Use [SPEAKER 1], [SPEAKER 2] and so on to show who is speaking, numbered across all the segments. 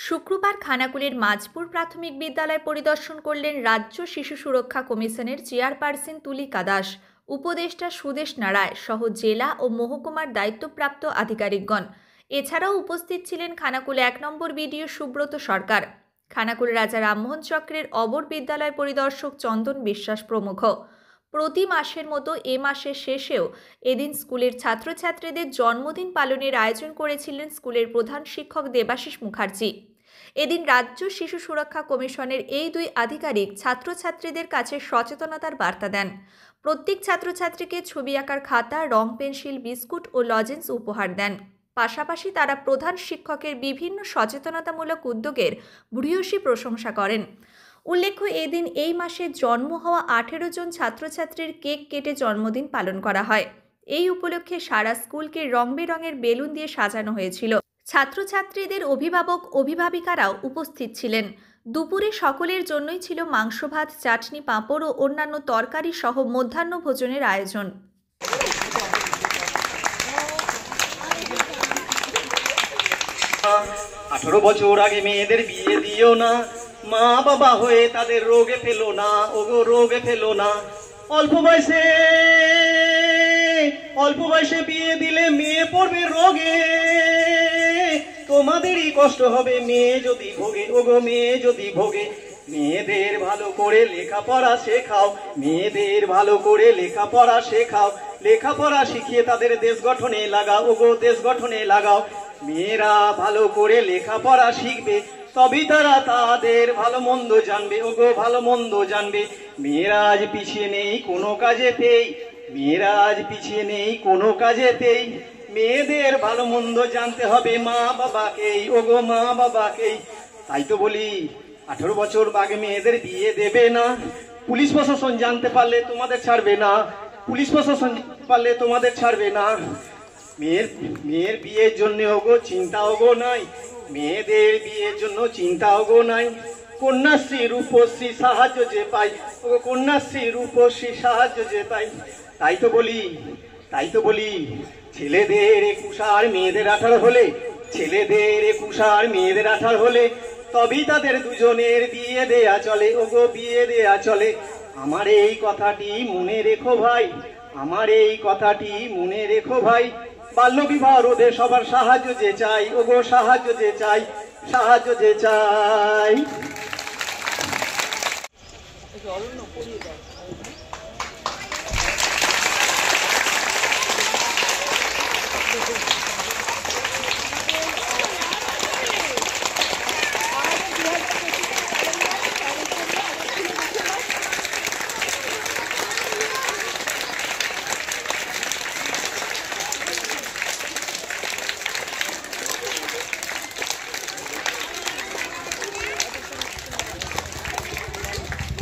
[SPEAKER 1] শুক্রবার খানাকুলের মাঝপুর প্রাথমিক বিদ্যালয় পরিদর্শন করলেন রাজ্য শিশু সুরক্ষা কমিশনের চেয়ারপারসন তুলিকা দাস, উপদেষ্টা সুদেশ নারায় সহ জেলা ও মহকুমার দায়িত্বপ্রাপ্ত আধিকারিকগণ। এছাড়াও উপস্থিত ছিলেন খানাকুল ১ নম্বর বিডিও সুব্রত সরকার, খানাকুল রাজা রামমোহন চক্রের অবর বিদ্যালয় পরিদর্শক চন্দন বিশ্বাস প্রমুখ। প্রতি মাসের মতো এ মাসের শেষেও এদিন স্কুলের ছাত্রছাত্রীদের জন্মদিন পালনের আয়োজন করেছিলেন স্কুলের প্রধান শিক্ষক দেবাশিস মুখার্জি। এদিন রাজ্য শিশু সুরক্ষা কমিশনের এই দুই আধিকারিক ছাত্রছাত্রীদের কাছে সচেতনতার বার্তা দেন। প্রত্যেক ছাত্রছাত্রীকে ছবি আঁকার খাতা, রং পেন্সিল, বিস্কুট ও লজেন্স উপহার দেন। পাশাপাশি তারা প্রধান শিক্ষকের বিভিন্ন সচেতনতামূলক উদ্যোগের ভূয়সী প্রশংসা করেন। উল্লেখ্য, এদিন এই মাসে জন্ম হওয়া 18 জন ছাত্রছাত্রীর কেক কেটে জন্মদিন পালন করা হয়। এই উপলক্ষে সারা স্কুলকে রং বেরঙের বেলুন দিয়ে সাজানো হয়েছিল। ছাত্রছাত্রীদের অভিভাবক অভিভাবিকারাও উপস্থিত ছিলেন। দুপুরে সকলের জন্যই ছিল মাংস ভাত, চাটনি, পাঁপড় ও অন্যান্য তরকারি সহ মধ্যাহ্ন ভোজনের আয়োজন।
[SPEAKER 2] 18 বছর আগে মেয়েদের বিয়ে দিও না, মা বাবা হয়ে তাদের রোগে ফেলো না, ওগো রোগে ফেলো না। অল্প বয়সে বিয়ে দিলে মেয়ে পড়বে রোগে, তোমাদেরই কষ্ট হবে মেয়ে যদি ভোগে, ওগো মেয়ে যদি ভোগে। মেয়েদের ভালো করে লেখাপড়া শেখাও, মেয়েদের ভালো করে লেখাপড়া শেখাও, লেখাপড়া শিখিয়ে তাদের দেশ গঠনে লাগাও, ওগো দেশ গঠনে লাগাও। মেয়েরা ভালো করে লেখাপড়া শিখবে, তবেই তারা তাদের ভালো মন্দ জানবে, ওগো ভালো মন্দ জানবে। মেয়েরা আজ পিছিয়ে নেই কোনো কাজেতেই, মেয়েরা আজ পিছিয়ে নেই কোনো কাজেতেই। মেয়েদের ভালো মন্দ জানতে হবে মা বাবাকেই, ওগো মা বাবাকেই। তাই তো বলি 18 বছর আগে মেয়েদের বিয়ে দেবে না। পুলিশ প্রশাসন জানতে পারলে তোমাদের ছাড়বে না, পুলিশ প্রশাসন পারলে তোমাদের ছাড়বে না। মেয়ের বিয়ের জন্য ওগো চিন্তা ওগো নাই, মেয়েদের বিয়ের জন্য চিন্তা ওগো নাই। কন্যাশ্রী রূপশ্রী সাহায্য যে পাই, ওগো কন্যাশ্রী রূপশ্রী সাহায্য যে পাই। তাই তো বলি ছেলেদের 21 আর মেয়েদের 18 হলে, ছেলেদের 21 আর মেয়েদের 18 হলে তবেই তাদের দুজনের বিয়ে দেয়া চলে, ওগো বিয়ে দেয়া চলে। আমার এই কথাটি মনে রেখো ভাই, আমার এই কথাটি মনে রেখো ভাই। বাল্য বিবাহ রোধে সবার সাহায্য যে চাই, ওগো সাহায্য যে চাই, সাহায্য যে চাই।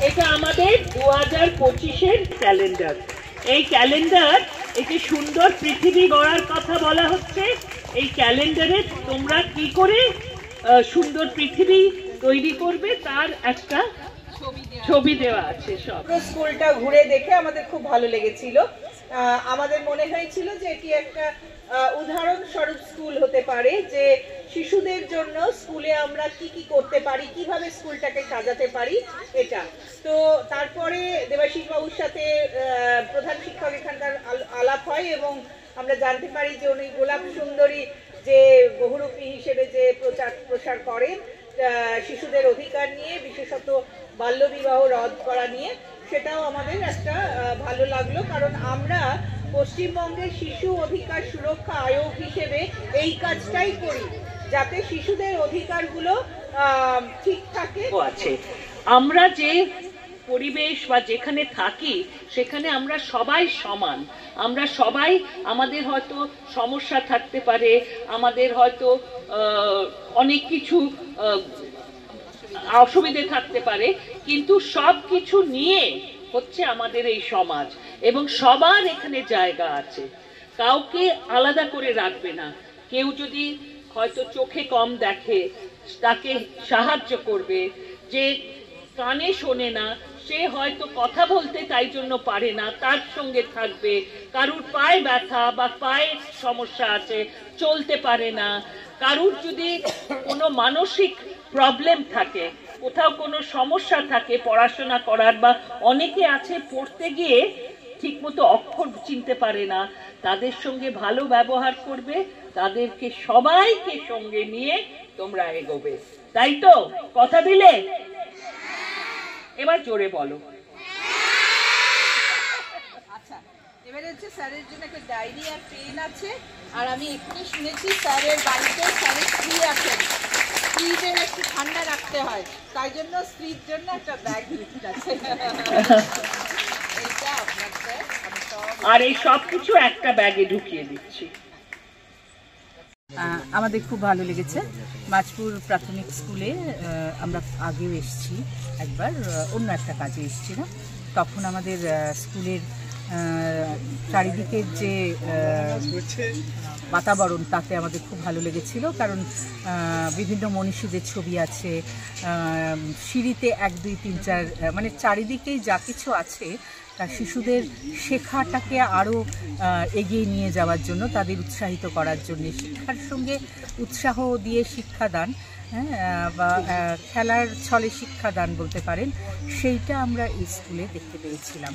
[SPEAKER 3] এটা আমাদের 2025-এর ক্যালেন্ডার। এই ক্যালেন্ডার, এটি সুন্দর পৃথিবী গড়ার কথা বলা হচ্ছে। এই ক্যালেন্ডারে তোমরা কি করে সুন্দর পৃথিবী তৈরি করবে তার একটা ছবি দেওয়া আছে। সব
[SPEAKER 4] স্কুলটা ঘুরে দেখে আমাদের খুব ভালো লেগেছিল। আমাদের মনে হয়েছিল যে এটি একটা উদাহরণস্বরূপ স্কুল হতে পারে, যে শিশুদের জন্য স্কুলে আমরা কি করতে পারি, কিভাবে স্কুলটাকে সাজাতে পারি। এটা তো তারপরে দেবাশিস বাবুর সাথে প্রধান শিক্ষক এখানকার আলাপ হয় এবং আমরা জানতে পারি যে উনি গোলাপ সুন্দরী যে বহুরূপী হিসেবে যে প্রসার করেন শিশুদের অধিকার নিয়ে, বিশেষত বাল্যবিবাহ রদ করা নিয়ে, সেটাও আমাদের একটা ভালো লাগলো। কারণ আমরা পশ্চিমবঙ্গের শিশু অধিকার সুরক্ষা আয়োগ হিসেবে এই কাজটাই করি, যাতে শিশুদের অধিকারগুলো ঠিক থাকে।
[SPEAKER 3] আমরা যে পরিবেশ বা যেখানে থাকি সেখানে আমরা সবাই সমান। আমরা সবাই, আমাদের হয়তো সমস্যা থাকতে পারে, আমাদের হয়তো অনেক কিছু অসুবিধে থাকতে পারে, কিন্তু সব কিছু নিয়ে হচ্ছে আমাদের এই সমাজ, এবং সবার এখানে জায়গা আছে, কাউকে আলাদা করে রাখবে না। কেউ যদি হয়তো চোখে কম দেখে তাকে সাহায্য করবে, যে কানে শোনে না সে হয়তো কথা বলতে তাই জন্য পারে না, তার সঙ্গে থাকবে। কারুর পায়ে ব্যথা বা পায়ের সমস্যা আছে, চলতে পারে না, কারুর যদি কোনো মানসিক প্রবলেম থাকে, কোথাও কোনো সমস্যা থাকে পড়াশোনা করার, বা অনেকে আছে পড়তে গিয়ে ঠিকমতো অক্ষর চিনতে পারে না, তাদের সঙ্গে ভালো ব্যবহার করবে, তাদেরকে সবাইকে সঙ্গে নিয়ে তোমরা এগোবে। তাই তো কথা দিলে? এবার জোরে বলো।
[SPEAKER 4] আচ্ছা, এবারে হচ্ছে স্যারের জন্য একটা ডায়েরি আর পেন আছে। আর আমি এক্ষুনি শুনেছি স্যারের বাড়িতে স্যারের স্ত্রী আছেন, স্ত্রীদের একটু ঠান্ডা রাখতে হয়, তাই জন্য স্ত্রীর জন্য একটা ব্যাগ গিফট আছে। এইটা আপনার স্যার, আমি সব
[SPEAKER 3] আর এই সব কিছু একটা ব্যাগে ঢুকিয়ে দিচ্ছি।
[SPEAKER 5] আমাদের খুব ভালো লেগেছে। মাঝপুর প্রাথমিক স্কুলে আমরা আগেও এসেছি একবার, অন্য একটা কাজে এসেছিলাম। তখন আমাদের স্কুলের চারিদিকের যে বাতাবরণ তাতে আমাদের খুব ভালো লেগেছিল, কারণ বিভিন্ন মনীষীদের ছবি আছে, সিঁড়িতে 1, 2, 3, 4 মানে চারিদিকেই যা কিছু আছে তা শিশুদের শেখাটাকে আরও এগিয়ে নিয়ে যাওয়ার জন্য, তাদের উৎসাহিত করার জন্য, শিক্ষার সঙ্গে উৎসাহ দিয়ে শিক্ষাদান, হ্যাঁ, বা খেলার ছলে শিক্ষাদান বলতে পারেন, সেইটা আমরা এই স্কুলে দেখতে পেয়েছিলাম।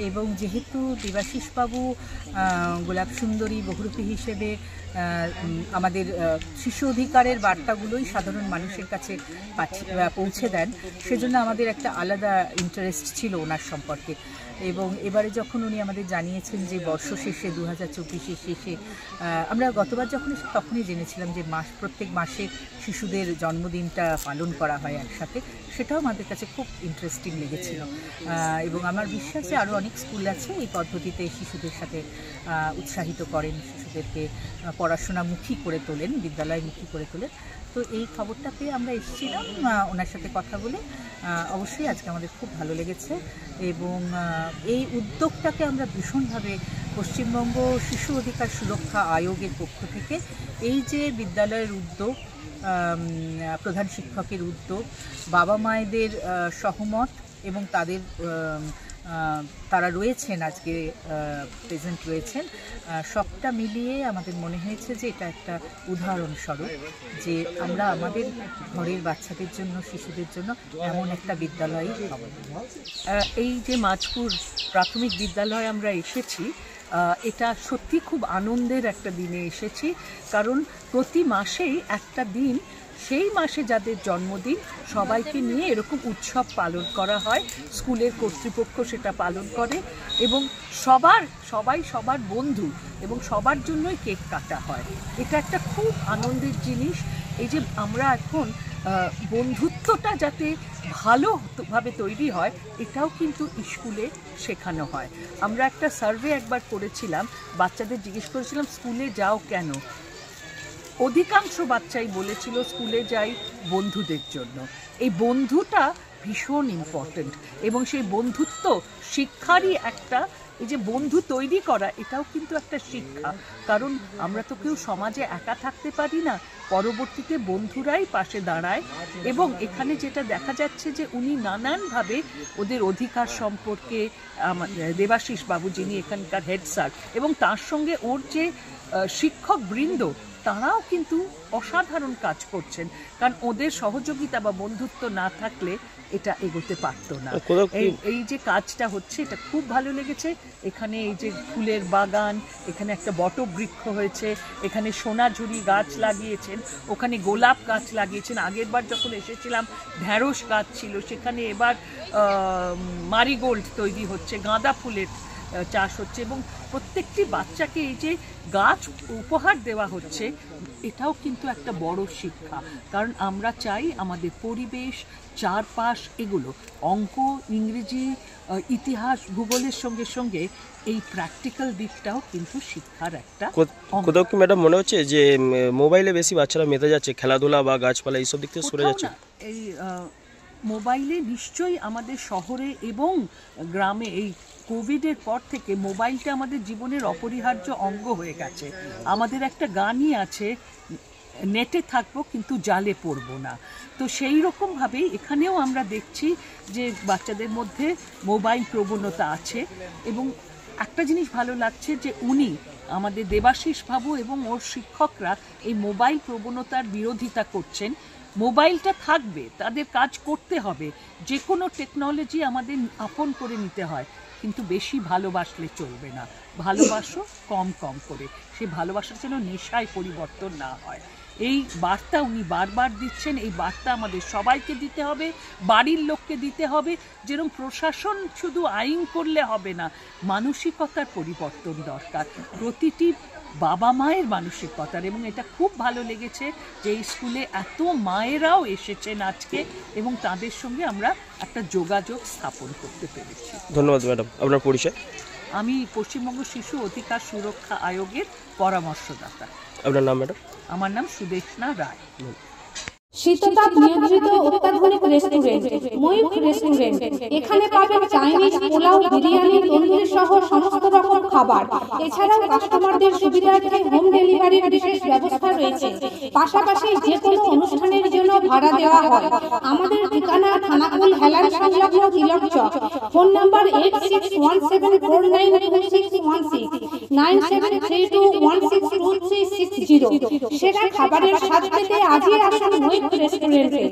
[SPEAKER 5] এবং যেহেতু দেবাশিসবাবু গোলাপ সুন্দরী বহুরূপী হিসেবে আমাদের শিশু অধিকারের বার্তাগুলোই সাধারণ মানুষের কাছে পৌঁছে দেন, সেজন্য আমাদের একটা আলাদা ইন্টারেস্ট ছিল ওনার সম্পর্কে। এবং এবারে যখন উনি আমাদের জানিয়েছেন যে বর্ষ শেষে 2024-এর শেষে, আমরা গতবার যখন তখনই জেনেছিলাম যে প্রত্যেক মাসে শিশুদের জন্মদিনটা পালন করা হয় একসাথে, সেটাও আমাদের কাছে খুব ইন্টারেস্টিং লেগেছিল। এবং আমার বিশ্বাস যে আরও অনেক স্কুল আছে এই পদ্ধতিতে শিশুদের সাথে উৎসাহিত করেন, শিশুদেরকে পড়াশোনামুখী করে তোলেন, বিদ্যালয়মুখী করে তোলেন। তো এই খবরটা পেয়ে আমরা এসেছিলাম ওনার সাথে কথা বলে। অবশ্যই আজকে আমাদের খুব ভালো লেগেছে এবং এই উদ্যোগটাকে আমরা ভীষণভাবে পশ্চিমবঙ্গ শিশু অধিকার সুরক্ষা আয়োগের পক্ষ থেকে এই যে বিদ্যালয়ের উদ্যোগ, প্রধান শিক্ষকের উদ্যোগ, বাবা মায়েদের সহমত এবং তারা রয়েছেন আজকে প্রেজেন্ট রয়েছেন, সবটা মিলিয়ে আমাদের মনে হয়েছে যে এটা একটা উদাহরণস্বরূপ যে আমরা আমাদের ঘরের বাচ্চাদের জন্য, শিশুদের জন্য এমন একটা বিদ্যালয়ই পাব।
[SPEAKER 6] এই যে মাঝপুর প্রাথমিক বিদ্যালয়ে আমরা এসেছি, এটা সত্যি খুব আনন্দের একটা দিনে এসেছি, কারণ প্রতি মাসেই একটা দিন, সেই মাসে যাদের জন্মদিন সবাইকে নিয়ে এরকম উৎসব পালন করা হয়, স্কুলের কর্তৃপক্ষ সেটা পালন করে এবং সবাই সবার বন্ধু এবং সবার জন্যই কেক কাটা হয়। এটা একটা খুব আনন্দের জিনিস। এই যে আমরা এখন বন্ধুত্বটা যাতে ভালোভাবে তৈরি হয়, এটাও কিন্তু স্কুলে শেখানো হয়। আমরা একটা সার্ভে একবার করেছিলাম, বাচ্চাদের জিজ্ঞেস করেছিলাম স্কুলে যাও কেন, অধিকাংশ বাচ্চাই বলেছিল স্কুলে যাই বন্ধুদের জন্য। এই বন্ধুটা ভীষণ ইম্পর্টেন্ট এবং সেই বন্ধুত্ব শিক্ষারই একটা, এই যে বন্ধু তৈরি করা, এটাও কিন্তু একটা শিক্ষা, কারণ আমরা তো কেউ সমাজে একা থাকতে পারি না, পরবর্তীতে বন্ধুরাই পাশে দাঁড়ায়। এবং এখানে যেটা দেখা যাচ্ছে যে উনি নানানভাবে ওদের অধিকার সম্পর্কে, দেবাশিস বাবু যিনি এখানকার হেড স্যার, এবং তার সঙ্গে ওর যে শিক্ষক বৃন্দ, তারাও কিন্তু অসাধারণ কাজ করছেন, কারণ ওদের সহযোগিতা বা বন্ধুত্ব না থাকলে এটা এগোতে পারতো না। এই যে কাজটা হচ্ছে এটা খুব ভালো লেগেছে। এখানে এই যে ফুলের বাগান, এখানে একটা বটবৃক্ষ হয়েছে, এখানে সোনাঝুরি গাছ লাগিয়েছেন, ওখানে গোলাপ গাছ লাগিয়েছেন। আগের বার যখন এসেছিলাম ঢ্যাঁড়স গাছ ছিল, সেখানে এবার মারিগোল্ড তৈরি হচ্ছে, গাঁদা ফুলের চাষ হচ্ছে এবং প্রত্যেকটি বাচ্চাকে এই যে গাছ উপহার দেওয়া হচ্ছে, এটাও কিন্তু একটা বড় শিক্ষা। কারণ আমরা চাই আমাদের পরিবেশ, চারপাশ, এগুলো অঙ্ক, ইংরেজি, ইতিহাস, ভূগোলের সঙ্গে সঙ্গে এই প্র্যাকটিক্যাল দিকটাও কিন্তু শিক্ষার একটা।
[SPEAKER 7] কোথাও কি ম্যাডাম মনে হচ্ছে যে মোবাইলে বেশি বাচ্চারা মেতে যাচ্ছে, খেলাধুলা বা গাছপালা এইসব দিক থেকে সরে যাচ্ছে?
[SPEAKER 6] এই মোবাইলে নিশ্চয়ই আমাদের শহরে এবং গ্রামে এই কোভিডের পর থেকে মোবাইলটা আমাদের জীবনের অপরিহার্য অঙ্গ হয়ে গেছে। আমাদের একটা গানই আছে, নেটে থাকবো কিন্তু জালে পড়বো না। তো সেই রকমভাবেই এখানেও আমরা দেখছি যে বাচ্চাদের মধ্যে মোবাইল প্রবণতা আছে। এবং একটা জিনিস ভালো লাগছে যে উনি আমাদের দেবাশিস বাবু এবং ওর শিক্ষকরা এই মোবাইল প্রবণতার বিরোধিতা করছেন। মোবাইলটা থাকবে, তাদের কাজ করতে হবে। যে কোনো টেকনোলজি আমাদের আপন করে নিতে হয়, কিন্তু বেশি ভালোবাসলে চলবে না। ভালোবাসো কম কম করে, সে ভালোবাসার যেন নেশায় পরিবর্তন না হয়। এই বার্তা উনি বারবার দিচ্ছেন। এই বার্তা আমাদের সবাইকে দিতে হবে, বাড়ির লোককে দিতে হবে। যেরকম প্রশাসন শুধু আইন করলে হবে না, মানসিকতার পরিবর্তন দরকার, প্রতিটি বাবা মায়ের মানসিকতার। এবং এটা খুব ভালো লেগেছে যে এই স্কুলে এত মায়েরাও এসেছেন আজকে, এবং তাদের সঙ্গে আমরা একটা যোগাযোগ স্থাপন করতে পেরেছি।
[SPEAKER 7] ধন্যবাদ ম্যাডাম। আপনার পরিচয়?
[SPEAKER 6] আমি পশ্চিমবঙ্গ শিশু অধিকার সুরক্ষা আয়োগের পরামর্শদাতা।
[SPEAKER 7] আপনার নাম ম্যাডাম?
[SPEAKER 6] আমার নাম সুদেশনা রায়।
[SPEAKER 8] শীততাপ নিয়ন্ত্রিত অত্যাধুনিক রেস্টুরেন্ট ময়ূখ রেস্টুরেন্ট। এখানে পাবেন চাইনিজ, পোলাও, বিরিয়ানি, তন্দুরি সহ সমস্ত রকম খাবার। এছাড়াও কাস্টমারদের সুবিধার্থে হোম ডেলিভারির বিশেষ ব্যবস্থা রয়েছে। পাশাপাশি যে কোনো অনুষ্ঠানের জন্য ভাড়া দেওয়া হয়। আমাদের ঠিকানা খানাকুল হেলান সংলগ্ন তিলক চক। Phone number 8617492616 9732162360। সেরা খাবারের স্বাদ পেতে আজই আসুন ময়ূখ রেস্টুরেন্টে।